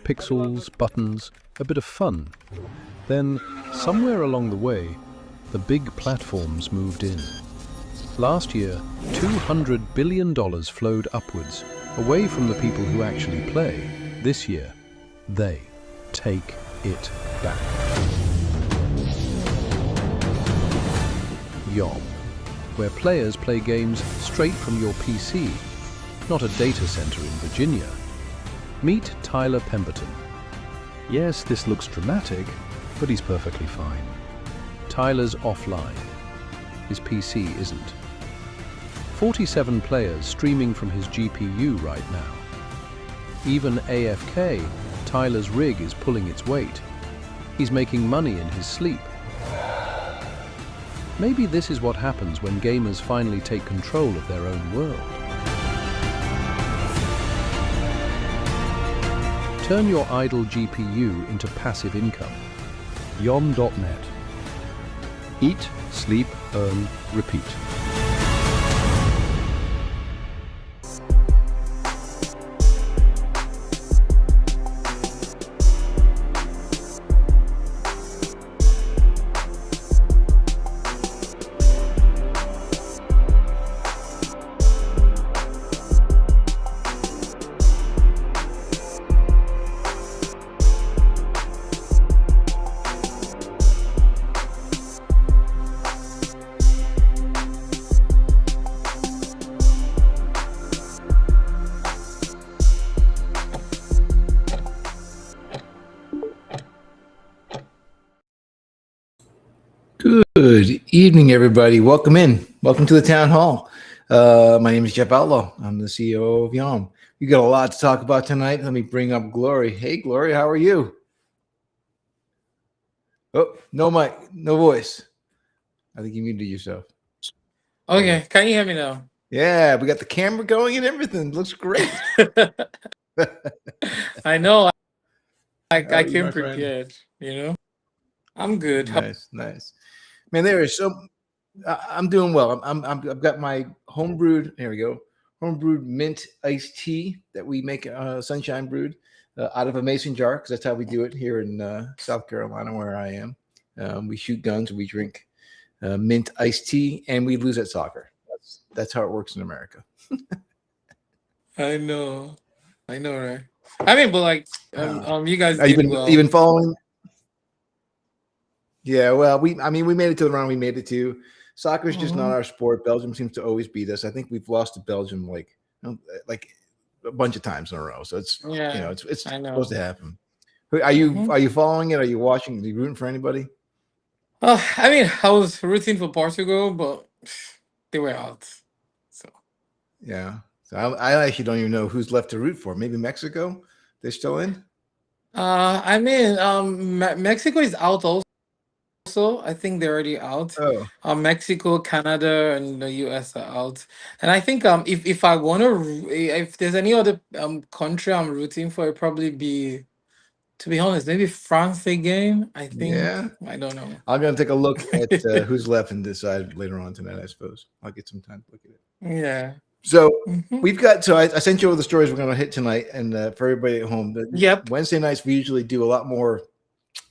Pixels, buttons, a bit of fun. Then, somewhere along the way, the big platforms moved in. Last year, $200 billion flowed upwards, away from the people who actually play. This year, they take it back. YOM, where players play games straight from your PC, not a data center in Virginia. Meet Tyler Pemberton. Yes, this looks dramatic, but he's perfectly fine. Tyler's offline. His PC isn't. 47 players streaming from his GPU right now. Even AFK, Tyler's rig is pulling its weight. He's making money in his sleep. Maybe this is what happens when gamers finally take control of their own world. Turn your idle GPU into passive income. YOM.net. Eat, sleep, earn, repeat. Good evening, everybody. Welcome in. Welcome to the town hall. My name is Jeff Outlaw. I'm the CEO of YOM. We got a lot to talk about tonight. Let me bring up Glory. Hey, Glory, how are you? Oh, no mic, no voice. I think you muted yourself. Okay, can you hear me now? Yeah, we got the camera going and everything. Looks great. I know. I How are you, came my friend? prepared, you know. I'm good. Nice. Man, there is so. I'm doing well. I've got my homebrewed. Here we go. Homebrewed mint iced tea that we make sunshine brewed out of a mason jar, because that's how we do it here in South Carolina, where I am. We shoot guns, we drink mint iced tea, and we lose at soccer. That's how it works in America. I know, right? I mean, but like, you guys Have you did been well. you been following? Yeah, well, we made it to the round we made it to. Soccer is just not our sport. Belgium seems to always beat us. I think we've lost to Belgium like a bunch of times in a row. So it's it's supposed to happen. Are you following it? Are you watching? Are you rooting for anybody? I mean, I was rooting for Portugal, but they were out. So Yeah. So I actually don't even know who's left to root for. Maybe Mexico? They're still in? I mean, Mexico is out also. I think they're already out. Oh. Mexico, Canada, and the US are out. And I think if I want to, if there's any other country I'm rooting for, it'd probably be, to be honest, maybe France again. I think. Yeah. I don't know. I'm gonna take a look at who's left and decide later on tonight, I suppose. I'll get some time to look at it. Yeah. So we've got. So I sent you all the stories we're going to hit tonight, and for everybody at home, Yep. Wednesday nights we usually do a lot more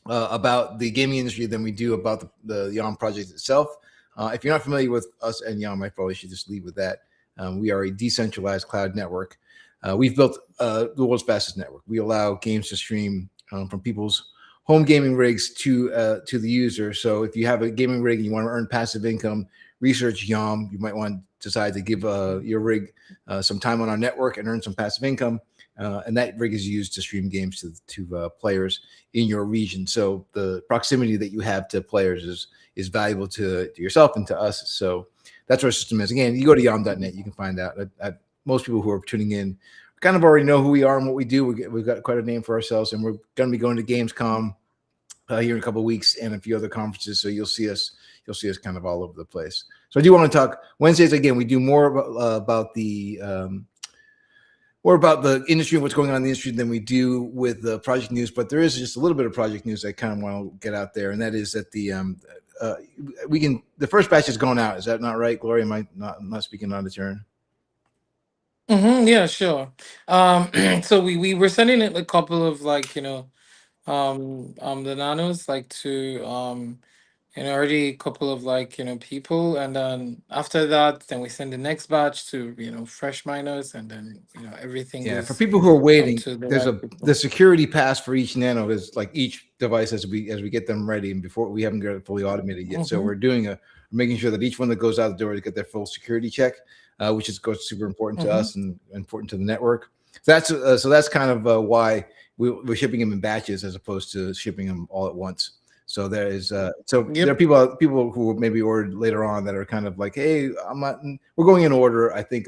about the gaming industry than we do about the YOM project itself. If you're not familiar with us and YOM, I probably should just leave with that. We are a decentralized cloud network. We've built the world's fastest network. We allow games to stream from people's home gaming rigs to the user. So if you have a gaming rig and you want to earn passive income, research YOM. You might want to decide to give your rig some time on our network and earn some passive income. And that rig is used to stream games to players in your region. So the proximity that you have to players is valuable to yourself and to us. So that's what our system is. Again, you go to YOM.net, you can find out. Most people who are tuning in kind of already know who we are and what we do. We've got quite a name for ourselves, and we're going to be going to Gamescom here in a couple of weeks and a few other conferences. So you'll see us kind of all over the place. So I do want to talk Wednesdays again. We do more about the industry and what's going on in the industry than we do with the project news. But there is just a little bit of project news I kind of want to get out there, and that is that the first batch is going out. Is that not right, Gloria? Am I not speaking out of turn? Yeah, sure. So we were sending it a couple of like the nanos like to already a couple of like people, and then after that then we send the next batch to fresh miners, and then everything Yeah, for goes people who are waiting, to the there's right the people. security pass for each nano is like each device as we get them ready, and before we haven't got it fully automated yet. So Mm-hmm. we're making sure that each one that goes out the door to get their full security check, which is goes super important to Mm-hmm. us and important to the network. So that's kind of why we're shipping them in batches as opposed to shipping them all at once. So there is so there are Yep. people who maybe ordered later on that are kind of like, hey, I'm not. We're going in order. I think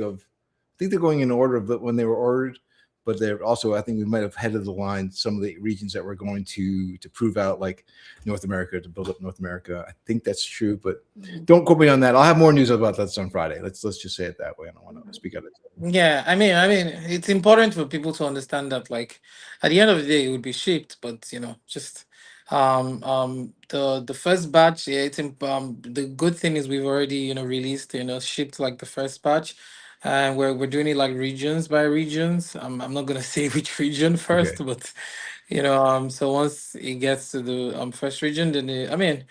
they're going in order of when they were ordered, but they're also, I think we might have headed the line some of the regions that we're going to prove out, like North America, to build up North America. I think that's true, but don't quote me on that. I'll have more news about that on Friday. Let's just say it that way. I don't want to speak out of it. Yeah, I mean, it's important for people to understand that, like, at the end of the day, it would be shipped, but just the first batch. Yeah, the good thing is we've already released, shipped like the first batch, and we're doing it like regions by regions. I'm not gonna say which region Okay. first, but so once it gets to the first region, then I mean,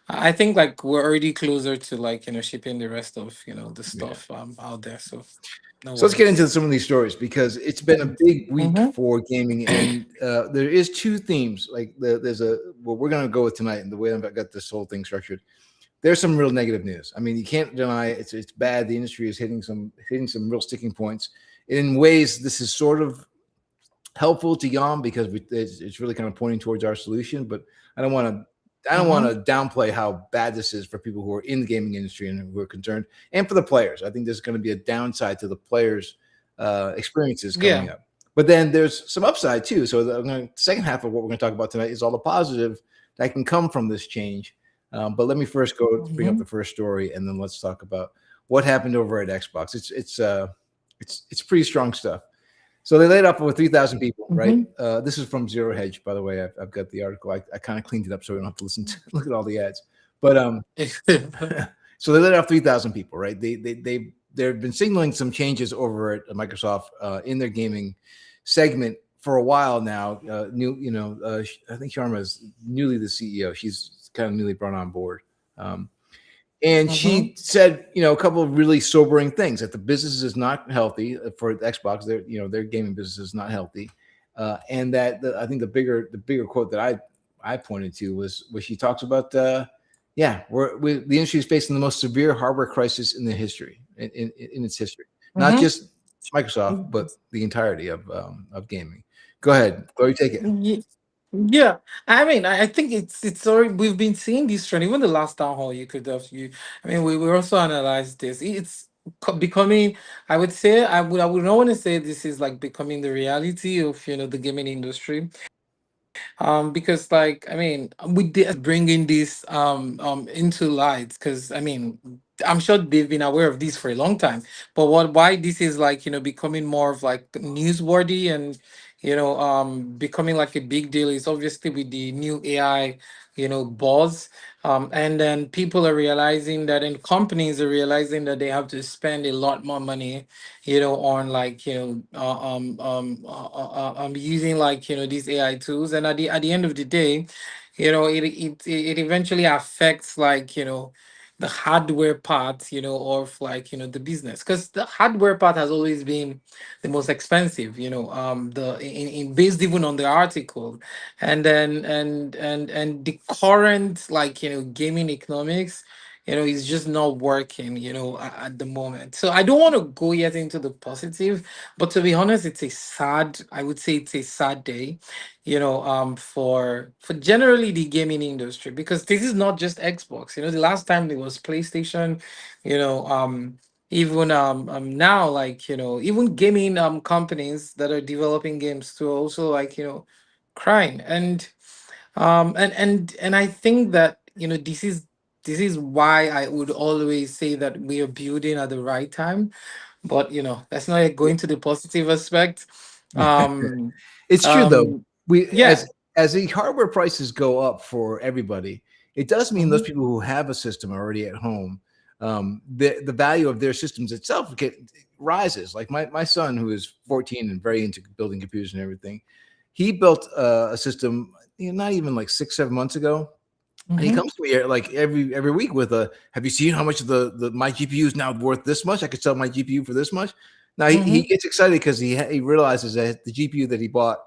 I think like we're already closer to like shipping the rest of the Yeah. stuff out there. So no So let's get into worries. some of these stories because it's been a big week Mm-hmm. for gaming, and there is two themes. Like there's a what we're gonna go with tonight, and the way I've got this whole thing structured. There's some real negative news. I mean, you can't deny it. It's bad. The industry is hitting some real sticking points. In ways, this is sort of helpful to YOM because it's really kind of pointing towards our solution. But I don't want to. I don't want Mm-hmm. to downplay how bad this is for people who are in the gaming industry and who are concerned, and for the players. I think there's going to be a downside to the players' experiences coming Yeah. up. But then there's some upside too. So the second half of what we're going to talk about tonight is all the positive that can come from this change. But let me first go bring up Mm-hmm. the first story, and then let's talk about what happened over at Xbox. It's pretty strong stuff. So they laid off over 3,000 people, right? Mm-hmm. This is from Zero Hedge, by the way. I've got the article. I kind of cleaned it up so we don't have to listen to look at all the ads. But so they laid off 3,000 people, right? They've been signaling some changes over at Microsoft in their gaming segment for a while now. I think Sharma is newly the CEO. She's kind of newly brought on board. Um, and Mm-hmm. she said, a couple of really sobering things that the business is not healthy for Xbox. Their gaming business is not healthy, and that I think the bigger quote that I pointed to was where she talks about, the industry is facing the most severe hardware crisis in the history in its history, not Mm-hmm. just Microsoft, but the entirety of gaming. Go ahead, Chloe, take it. Ye- Yeah, I mean, I think it's already we've been seeing this trend. Even the last town hall, you could have you. I mean, we also analyzed this. It's becoming. I would say I would not want to say this is like becoming the reality of the gaming industry. Because like I mean, with this bringing this into light, because I mean, I'm sure they've been aware of this for a long time, but why this is like becoming more of like newsworthy, and becoming like a big deal is obviously with the new AI buzz. And then people are realizing that, and companies are realizing that they have to spend a lot more money on like using like these AI tools, and at the end of the day, it eventually affects like the hardware part of like the business, because the hardware part has always been the most expensive, the in based even on the article. And then and the current like gaming economics is just not working at the moment. So I don't want to go yet into the positive, but to be honest, I would say it's a sad day for generally the gaming industry, because this is not just Xbox. The last time it was PlayStation. you know even now, like even gaming companies that are developing games to also like crying. And I think that this is why I would always say that we are building at the right time. But let's not go into the positive aspect. um It's true though. um We yeah. as the hardware prices go up for everybody, it does mean those Mhm. people who have a system already at home the value of their systems itself rises. Like my son, who is 14 and very into building computers and everything, he built a system, not even like 6-7 months ago. And he Mm-hmm. comes to me like every week with have you seen how much of the my GPU is now worth this much? I could sell my GPU for this much. Now he Mm-hmm. gets excited because he realizes that the GPU that he bought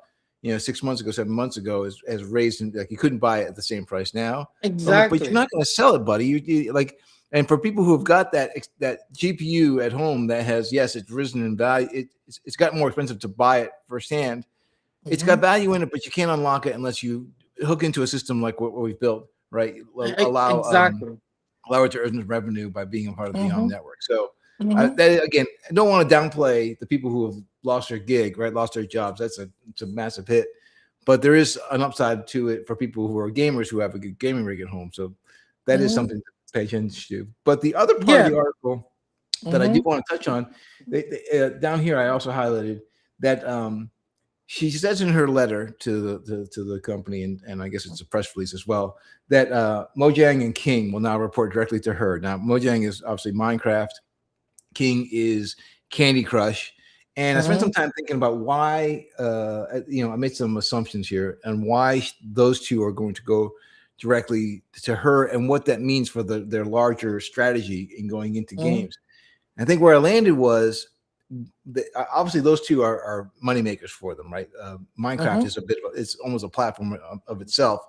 6 months ago, 7 months ago has raised, and like he couldn't buy it at the same price now. So I'm like, but you're Exactly. not going to sell it, buddy. You like, and for people who have got that GPU at home that has, yes, it's risen in value. It's gotten more expensive to buy it firsthand. It's got Mm-hmm. value in it, but you can't unlock it unless you hook into a system like what we've built, right? Exactly. Allow it to earn revenue by being a part of the YOM Mm-hmm. network. So Mm-hmm. that again, I don't want to downplay the people who have lost their gig, right? Lost their jobs. It's a massive hit, but there is an upside to it for people who are gamers who have a good gaming rig at home. So that is Mm-hmm. something to pay attention to. But the other part of Yeah. the article that I do Mm-hmm. want to touch on, down here, I also highlighted that she says in her letter to the company, and I guess it's a press release as well, that Mojang and King will now report directly to her. Now, Mojang is obviously Minecraft. King is Candy Crush. And I spent some Mm-hmm. time thinking about why, I made some assumptions here and why those two are going to go directly to her and what that means for their larger strategy in going into Mm-hmm. games. I think where I landed was obviously those two are money makers for them, right? Minecraft Mm-hmm. is it's almost a platform of itself,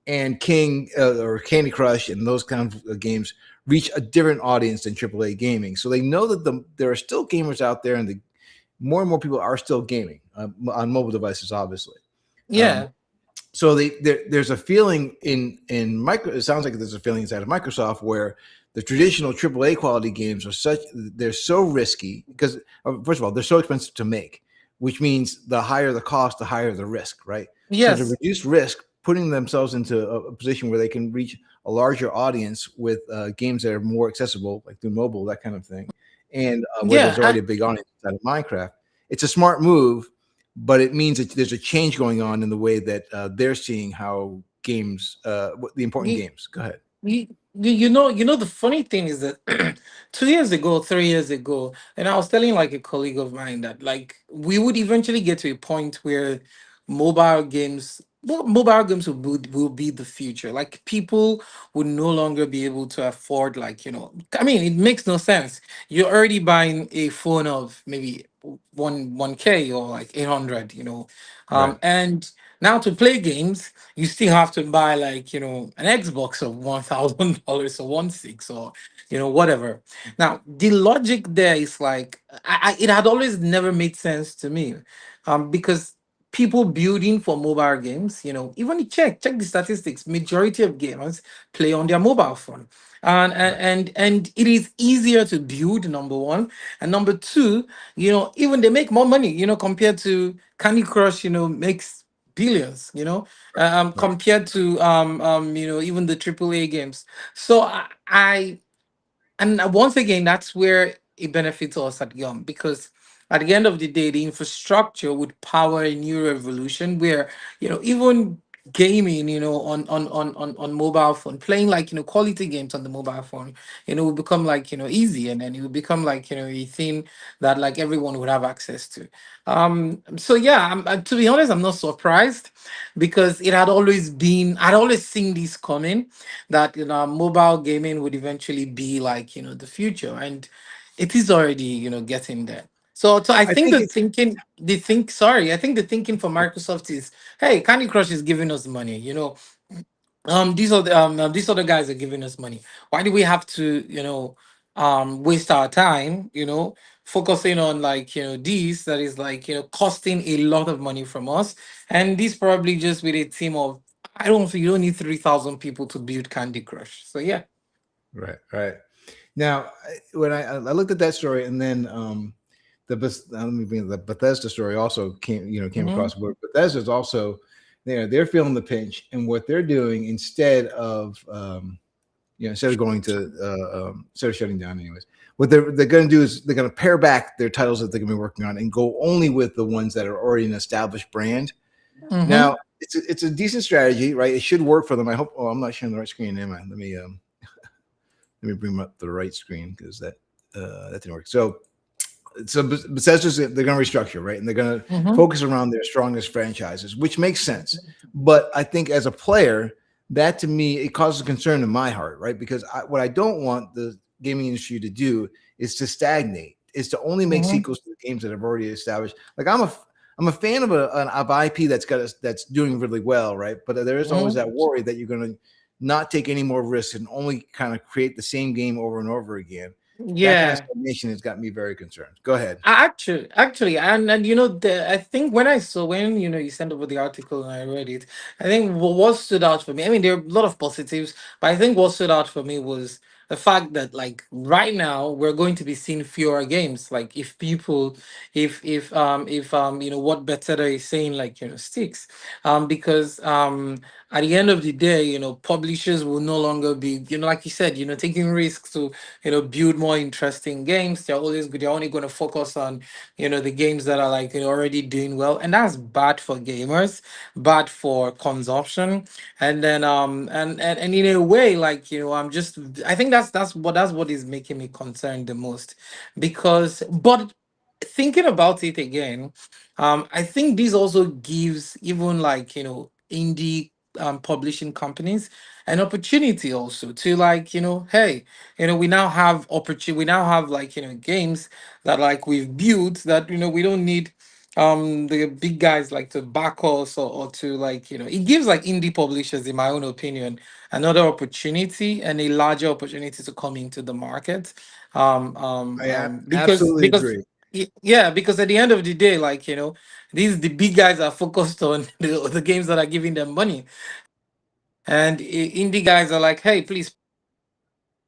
and King or Candy Crush and those kind of games reach a different audience than AAA gaming. So they know that there are still gamers out there, and more and more people are still gaming on mobile devices, obviously. Um, Yeah. so there's a feeling in micro. It sounds like there's a feeling inside of Microsoft where the traditional AAA quality games they're so risky because first of all they're so expensive to make, which means the higher the cost, the higher the risk, right? So to Yes. reduce risk, putting themselves into a position where they can reach a larger audience with games that are more accessible, like through mobile, that kind of thing, and where there's Yeah. already a big audience inside of Minecraft. It's a smart move, but it means that there's a change going on in the way that they're seeing how games, the important You, games. Go ahead. you know, the funny thing is that 2 years ago, 3 years ago, and I was telling like a colleague of mine that like we would eventually get to a point where mobile games will be the future. Like people would no longer be able to afford, like, I mean, it makes no sense. You're already buying a phone of maybe 1K or like 800, Right. and now to play games you still have to buy, like, an Xbox of $1,000 or 1.6 or whatever. Now the logic there is like, it had always never made sense to me, because people building for mobile games, even check the statistics. Majority of gamers play on their mobile phone, and and Right. and, and it is easier to build, number one, and number two, even they make more money, compared to Candy Crush, makes billions, Right. compared to even the AAA games. So and once again, that's where it benefits us at Yum, because at the end of the day, the infrastructure would power a new revolution where, even gaming, on mobile phone, playing, like, quality games on the mobile phone, will become, like, easy, and then it will become, like, a thing that, like, everyone would have access to. So yeah, to be honest, I'm not surprised, because I'd always seen this coming, that mobile gaming would eventually be, like, the future, and it is already getting there. So I I think think it's I think the thinking for Microsoft is, hey, Candy Crush is giving us money, these other guys are giving us money. Why do we have to waste our time, focusing on, like, these that is, like, costing a lot of money from us, and this probably just with a team of, I don't think you don't need 3,000 people to build Candy Crush. So yeah. right. Right. Now, when I looked at that story, and then let me bring the Bethesda story also came Mm-hmm. across. But Bethesda's also they're feeling the pinch, and what they're doing instead of going to instead of shutting down, anyways, what they're going to do is they're going to pare back their titles that they're going to be working on and go only with the ones that are already an established brand. Mm-hmm. Now, it's a decent strategy, right? It should work for them. I hope. Oh, I'm not sharing the right screen, am I? Let me Let me bring up the right screen because that didn't work. So Bethesda's they're going to restructure, right? And they're going to Mm-hmm. focus around their strongest franchises, which makes sense. But I think as a player, that to me it causes concern in my heart, right? Because what I don't want the gaming industry to do is to stagnate, is to only make Mm-hmm. sequels to the games that have already established. Like I'm a fan of of IP that's doing really well, right? But there is always Mm-hmm. that worry that you're going to not take any more risks and only kind of create the same game over and over again. That kind of Yeah. stagnation has got me very concerned. Go ahead. Actually, and I think when I saw when you sent over the article and I read it, I think what stood out for me. I mean, there are a lot of positives, but I think what stood out for me was the fact that like right now we're going to be seeing fewer games. Like if people, if what Bethesda is saying like sticks, because at the end of the day, publishers will no longer be like you said, taking risks to build more interesting games. They're only going to focus on the games that are like already doing well, and that's bad for gamers, bad for consumption. And then and in a way, like I think that's what is making me concerned the most. Because but thinking about it again, I think this also gives even like indie publishing companies an opportunity also to like hey, we now have opportunity, we now have like games that like we've built that we don't need the big guys like to back us, or to like it gives like indie publishers, in my own opinion, another opportunity and a larger opportunity to come into the market. Because Absolutely agree. yeah, because at the end of the day, like these the big guys are focused on the games that are giving them money, and indie guys are like, hey, please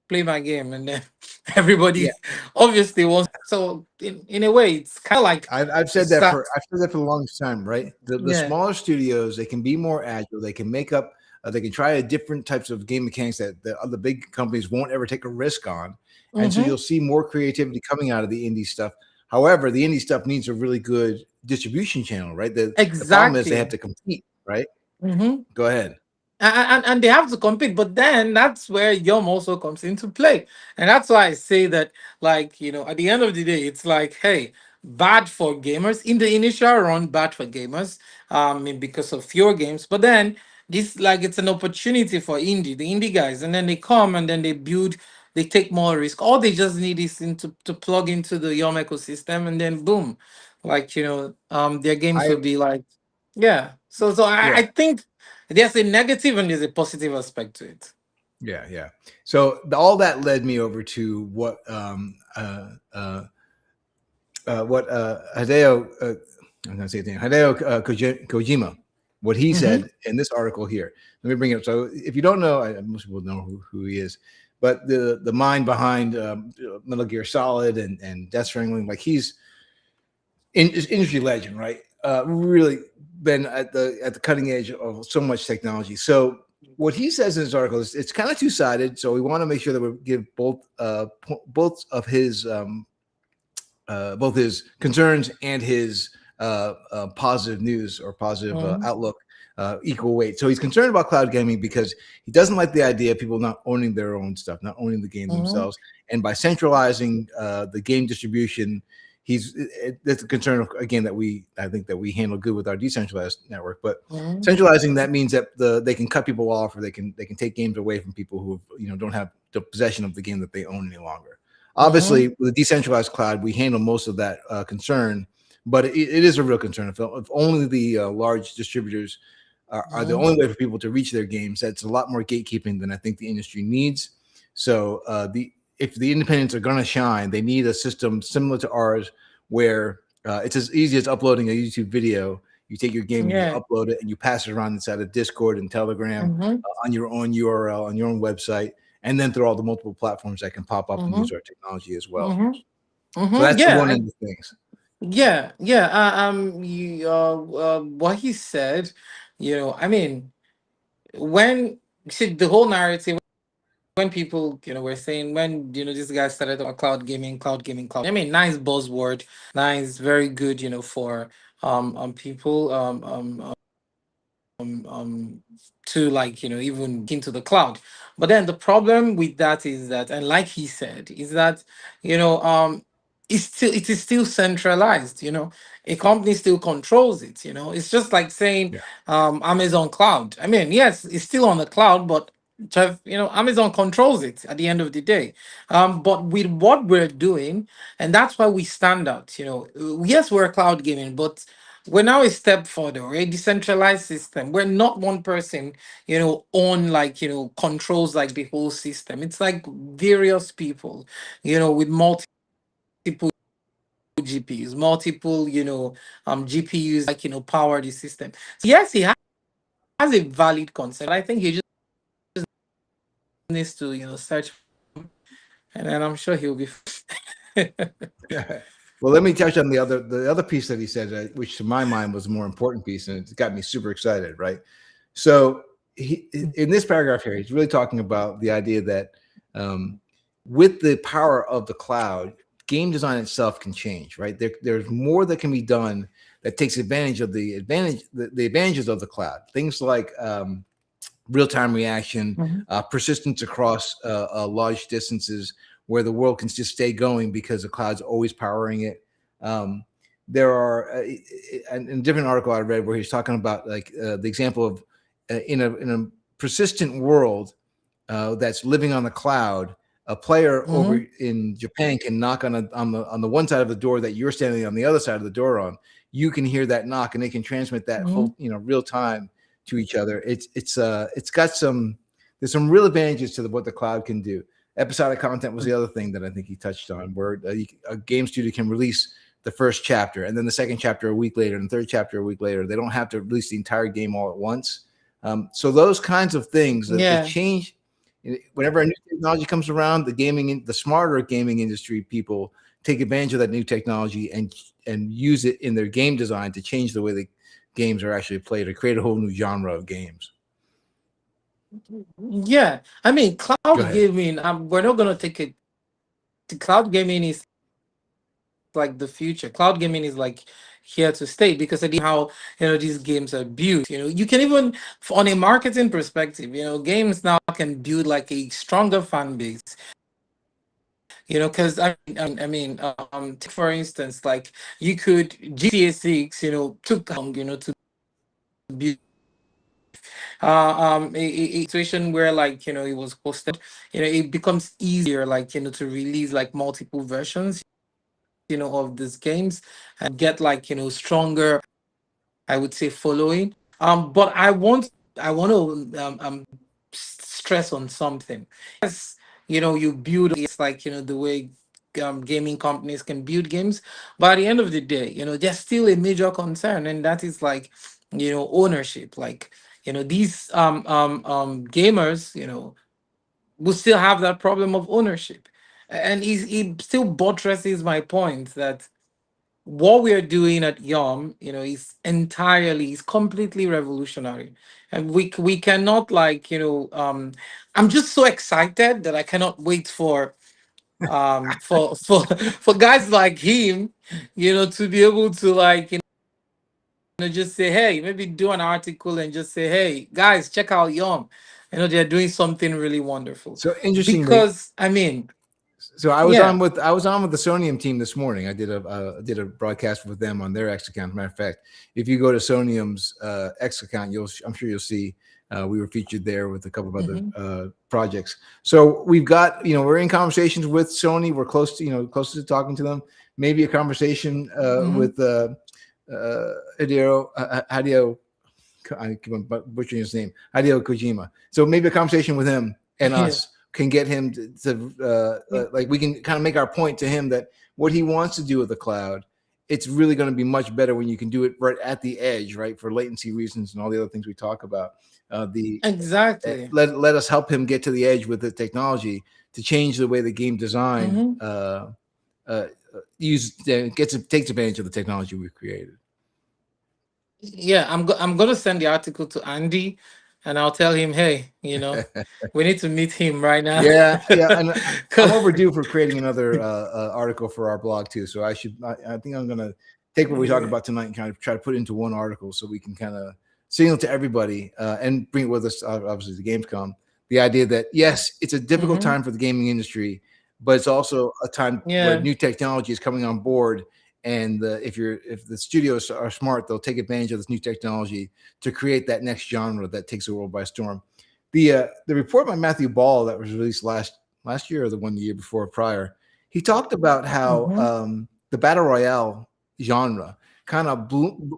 play my game, and then Yeah, everybody obviously wants. So in a way, it's kind of like I've said it's that that. for the longest time, right? The Yeah. smaller studios they can be more agile. They can make up. They can try different types of game mechanics that the other big companies won't ever take a risk on, and so Mm-hmm. you'll see more creativity coming out of the indie stuff. However, the indie stuff needs a really good distribution channel, right? The problem is they have Exactly. to compete, right? Mm-hmm. Go ahead. And they have to compete, but then that's where YOM also comes into play. And that's why I say that, like at the end of the day, it's like, hey, bad for gamers in the initial run, bad for gamers, because of fewer games. But then this, like, it's an opportunity for the indie guys, and then they come and then they build, they take more risk. All they just need is to plug into the YOM ecosystem, and then boom, like their games I will be like, yeah. So I Yeah, think there's a negative and there's a positive aspect to it. yeah. So all that led me over to what Hideo I'm going to say it again, Hideo Kojima, what he Mm-hmm. said in this article here. Let me bring it up. So if you don't know, most people know who he is, but the mind behind Metal Gear Solid and Death Stranding, like he's industry legend, right? Really been at the cutting edge of so much technology. So what he says in his article is it's kind of two sided. So we want to make sure that we give both of his both his concerns and his positive news or positive Mm-hmm. outlook equal weight. So he's concerned about cloud gaming because he doesn't like the idea of people not owning their own stuff, not owning the game Mm-hmm. themselves, and by centralizing the game distribution. That's a concern again that I think that we handle good with our decentralized network, but Mm-hmm. centralizing that means that they can cut people off or they can take games away from people who don't have the possession of the game that they own any longer. Mm-hmm. Obviously, with a decentralized cloud, we handle most of that concern, but it is a real concern. If only the large distributors are the only way for people to reach their games, that's a lot more gatekeeping than I think the industry needs. So the if the independents are going to shine, they need a system similar to ours where it's as easy as uploading a YouTube video. You take your game and you Yeah. upload it and you pass it around inside of Discord and Telegram Mm-hmm. on your own URL on your own website, and then through all the multiple platforms that can pop up and Mm-hmm. use our technology as well. Mm-hmm. So Mm-hmm. that's the one end of things. Yeah. What he said, I mean, when see the whole narrative, when people, were saying, when this guy started talking about cloud gaming. I mean, nice buzzword, nice, very good, for people to like even into the cloud. But then the problem with that is that, and like he said, is that you know it is still centralized. A company still controls it. It's just like saying Yeah. Amazon cloud. I mean, yes, it's still on the cloud, but Amazon controls it at the end of the day. But with what we're doing, and that's why we stand out. Yes, we're cloud gaming, but we're now a step further. We're a decentralized system. We're not one person, on like controls like the whole system. It's like various people, with multiple GPUs, multiple, GPUs like power the system. So yes, he has a valid concern. I think he just needs to, search, and then I'm sure he'll be. Well, let me touch on the other piece that he said, which to my mind was the more important piece, and it got me super excited. Right. So in this paragraph here, he's really talking about the idea that with the power of the cloud, game design itself can change. Right. There's more that can be done that takes advantage of the advantages of the cloud. Things like real-time reaction, Mhm. persistence across large distances, where the world can just stay going because the cloud's always powering it. There are in a different article I read where he's talking about like the example of in a persistent world that's living on the cloud. A player over Mhm. in Japan can knock on the one side of the door that you're standing on the other side of the door on. You can hear that knock, and they can transmit that Mhm. full real time to each other. It's got there's some real advantages to what the cloud can do. Episodic content was the other thing that I think he touched on, where a game studio can release the first chapter and then the second chapter a week later and the third chapter a week later. They don't have to release the entire game all at once. So those kinds of things that they Yeah. change whenever a new technology comes around. The smarter gaming industry people take advantage of that new technology and use it in their game design to change the way the games are actually played or create a whole new genre of games. Yeah. I mean, Go cloud ahead. gaming, we're not going to take it. Cloud gaming is like the future. Cloud gaming is like here to stay because of how these games are built. You can even on a marketing perspective, games now can build like a stronger fan base. Because take for instance, like you could GTA 6, took to build a situation where like it was posted, it becomes easier like to release like multiple versions of these games and get like stronger, I would say, following. But I want to stress on something. Yes, you build it's like the way gaming companies can build games, but at the end of the day, there's still a major concern, and that is like ownership. Like these gamers, will still have that problem of ownership, and it still buttresses my point that what we are doing at YOM, is completely revolutionary, and we cannot like I'm just so excited that I cannot wait for guys like him, to be able to like just say hey, maybe do an article and just say hey guys, check out YOM. They're doing something really wonderful So interestingly, because I mean so yeah. I was on with the Sonium team this morning. I did a broadcast with them on their X account. As a matter of fact, if you go to Sonium's X account, I'm sure you'll see we were featured there with a couple of other Mhm. projects. So we've got we're in conversations with Sony. We're close to talking to them. Maybe a conversation Mhm. with Hideo. I keep on butchering his name, Hideo Kojima. So maybe a conversation with him and Yeah. us can get him like we can kind of make our point to him that what he wants to do with the cloud, it's really going to be much better when you can do it right at the edge, right, for latency reasons and all the other things we talk about. The Exactly. let us help him get to the edge with the technology to change the way the game design Mhm. uh, takes advantage of the technology we've created. Yeah, I'm gonna send the article to Andy, and I'll tell him, hey, we need to meet him right now. Yeah, yeah, and I'm 'Cause- overdue for creating another article for our blog too. So I think I'm gonna take what we talk yeah. about tonight and kind of try to put it into one article so we can kind of signal to everybody, and bring it with us, obviously, the Gamescom. The idea that yes, it's a difficult Mm-hmm. time for the gaming industry, but it's also a time where Yeah. new technology is coming on board. And if the studios are smart, they'll take advantage of this new technology to create that next genre that takes the world by storm. The report by Matthew Ball that was released last year, or the year before prior, he talked about how Mm-hmm. the battle royale genre kind of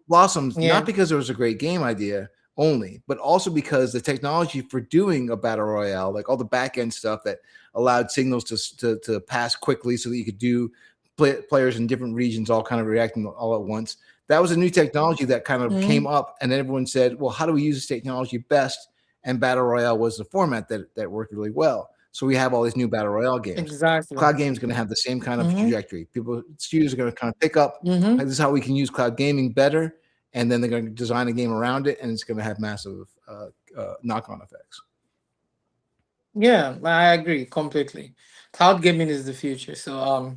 blossoms, not Yeah. because there was a great game idea only, but also because the technology for doing a battle royale, like all the back end stuff that allowed signals to pass quickly so that you could do players in different regions all kind of reacting all at once. That was a new technology that kind of Mm-hmm. came up, and everyone said, "Well, how do we use this technology best?" And battle royale was the format that worked really well. So we have all these new battle royale games. Exactly. Cloud games going to have the same kind of Mm-hmm. trajectory. People, studios are going to kind of pick up, Mm-hmm. hey, this is how we can use cloud gaming better, and then they're going to design a game around it, and it's going to have massive knock-on effects. Yeah, I agree completely. Cloud gaming is the future. So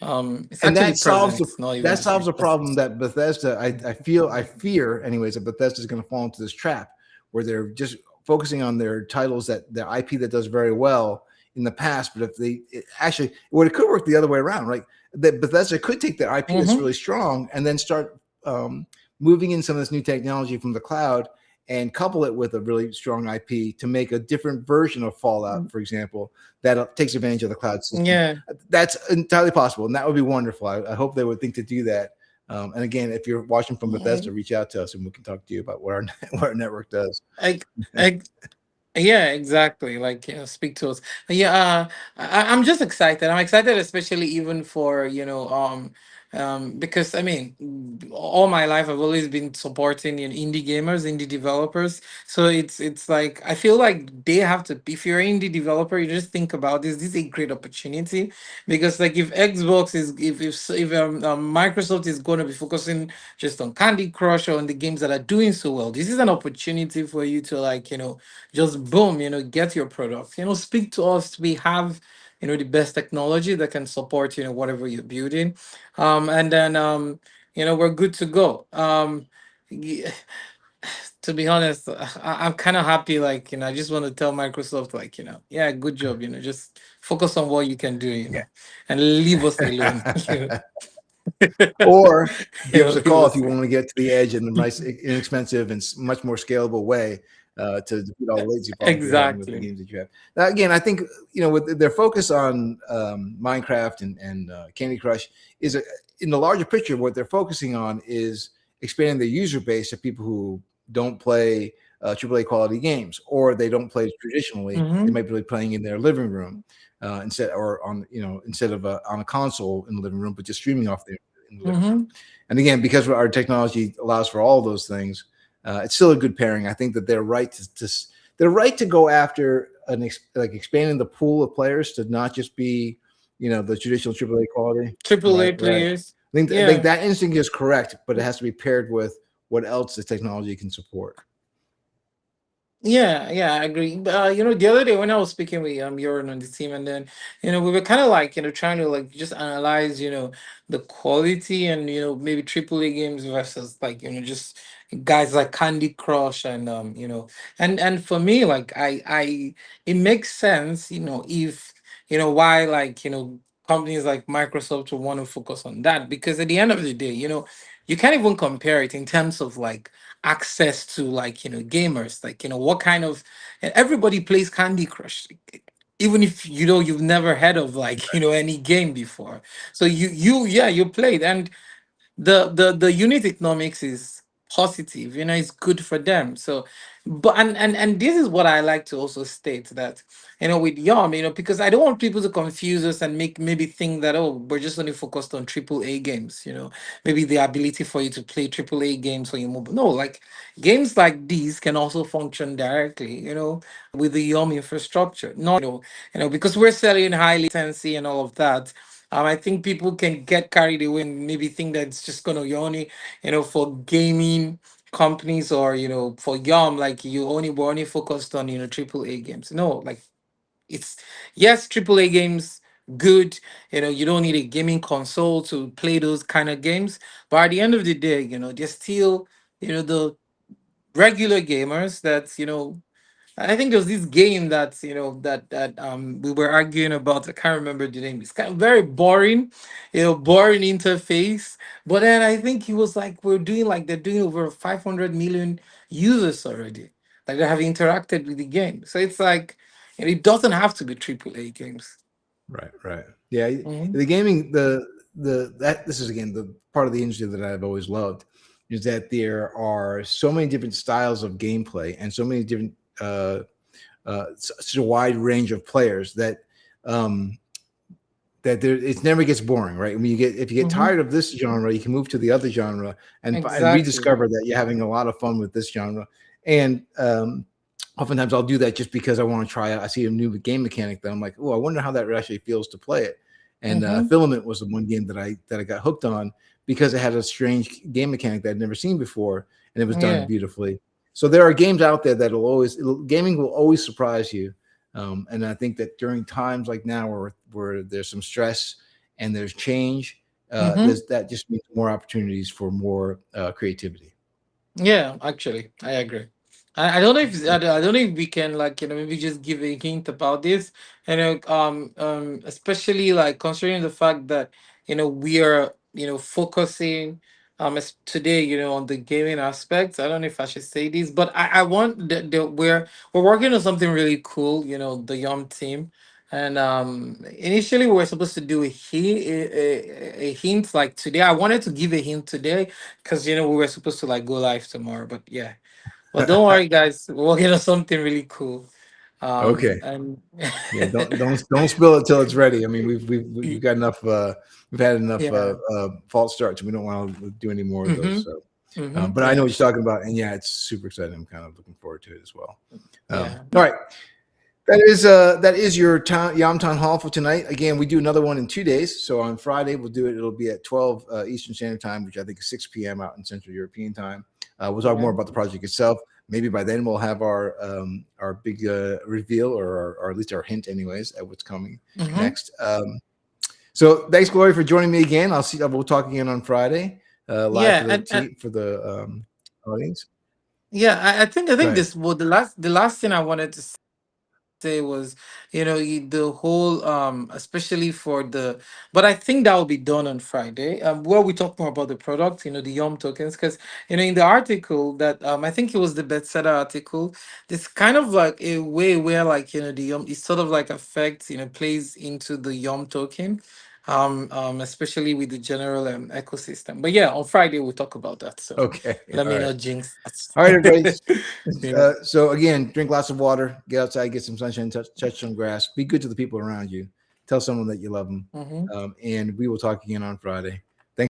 it's And actually present, not even that the solves future. a problem that Bethesda, I fear anyways, that Bethesda is going to fall into this trap where they're just focusing on their titles, that their IP that does very well in the past. But if actually, well, it could work the other way around, right? That Bethesda could take their IP that's Mm-hmm. really strong and then start moving in some of this new technology from the cloud and couple it with a really strong IP to make a different version of Fallout, for example, that takes advantage of the cloud system. Yeah. That's entirely possible, and that would be wonderful. I hope they would think to do that. And again, if you're watching from Bethesda, reach out to us and we can talk to you about what our what our network does. I, I, Yeah, exactly. Like, speak to us. Yeah, I'm just excited. I'm excited, especially even for, because I mean, all my life I've always been supporting indie gamers, indie developers. So it's like I feel like they have to. If you're an indie developer, you just think about this. This is a great opportunity because, like, if Xbox is if Microsoft is going to be focusing just on Candy Crush or on the games that are doing so well, this is an opportunity for you to, like, just boom, get your product, speak to us. We have, the best technology that can support, whatever you're building. And then we're good to go. y- to be honest, I'm kind of happy, like, I just want to tell Microsoft, like, yeah, good job, just focus on what you can do, and leave us alone. Or give us a Leave call if us you alone. want to get to the edge in a nice, inexpensive, and much more scalable way to defeat all the latency problems you're having with the Exactly. games that you have. Now, again, I think with their focus on Minecraft and Candy Crush is in the larger picture. What they're focusing on is expanding their user base of people who don't play AAA quality games, or they don't play traditionally. They Mm-hmm. might be playing in their living room instead of on a console in the living room, but just streaming off there in the living room. Mm-hmm. And again, because our technology allows for all those things, it's still a good pairing. I think that they're right to go after like expanding the pool of players to not just be the traditional AAA quality. Triple A Right, right. players. I think Yeah. that instinct is correct, but it has to be paired with what else the technology can support. Yeah, yeah, I agree. The other day when I was speaking with Joran on the team, and then we were kind of like trying to, like, just analyze the quality and maybe AAA games versus, like, just guys like Candy Crush, and and for me, like, I it makes sense, if why, like, companies like Microsoft will want to focus on that, because at the end of the day, you can't even compare it in terms of, like, access to, like, gamers, like, what kind of, and everybody plays Candy Crush, even if you've never heard of, like, any game before. So yeah, you played, and the unit economics is positive, it's good for them. So, but and this is what I like to also state, that with YOM, because I don't want people to confuse us and maybe think that, oh, we're just only focused on triple A games, maybe the ability for you to play triple A games on your mobile. No, like, games like these can also function directly, with the YOM infrastructure. Not, because we're selling high latency and all of that. I think people can get carried away and maybe think that it's just gonna, you only, for gaming companies, or for YOM, like, we're only focused on triple A games. No, like, it's, yes, triple A games, good. You don't need a gaming console to play those kind of games, but at the end of the day, there's still the regular gamers that I think there was this game that we were arguing about. I can't remember the name. It's kind of very boring, boring interface. But then I think he was like, we're doing like they're doing over 500 million users already. Like they have interacted with the game. So it's like, and it doesn't have to be AAA games. Right, right. Yeah, Hmm. the gaming, the that this is again the part of the industry that I've always loved is that there are so many different styles of gameplay and so many different such a wide range of players that um that there it never gets boring, right? When you get if you get Hmm. tired of this genre, you can move to the other genre and Exactly. rediscover that you're having a lot of fun with this genre. And oftentimes I'll do that just because I want to try it. I see a new game mechanic that I'm like, oh, I wonder how that actually feels to play it. And Hmm. Filament was the one game that I got hooked on because it had a strange game mechanic that I'd never seen before, and it was done Yeah. beautifully. So there are games out there that'll gaming will always surprise you. And I think that during times like now where there's some stress and there's change, Hmm. that just means more opportunities for more creativity. Yeah, actually, I agree. I don't know if I don't know if we can like maybe just give a hint about this, especially like considering the fact that we are focusing today on the gaming aspects. I don't know if I should say this, but I want we're working on something really cool. The YOM team. And initially we were supposed to do a hint like today. I wanted to give a hint today because we were supposed to like go live tomorrow, but yeah. But don't worry, guys. We're working on something really cool. Okay. And Yeah, don't spill it till it's ready. I mean, we've got enough. We've had enough yeah. false starts. We don't want to do any more of those. Mm-hmm. So, Mm-hmm. but I know Yeah. what you're talking about, and yeah, it's super exciting. I'm kind of looking forward to it as well. Yeah. All right, that is your Yom Town Hall for tonight. Again, we do another one in 2 days. So on Friday we'll do it. It'll be at 12 Eastern Standard Time, which I think is 6 p.m. out in Central European Time. We'll talk more Yeah. about the project itself. Maybe by then we'll have our big reveal or at least our hint, anyways, at what's coming Mm-hmm. next. So thanks, Glory, for joining me again. We'll talk again on Friday, live Yeah. for And the audience. yeah, I think Right. this well the last thing I wanted to say was the whole especially for the but I think that will be done on Friday where we talk more about the product, the YOM tokens, because in the article that I think it was the bestseller article, this kind of like a way where like the YOM it sort of like affects plays into the YOM token, especially with the general ecosystem. But yeah, on Friday we'll talk about that, so Okay. let All me right. not jinx All right, everybody. that. Yeah. So again, drink lots of water, get outside, get some sunshine, touch some grass, be good to the people around you, tell someone that you love them, Hmm. and we will talk again on Friday.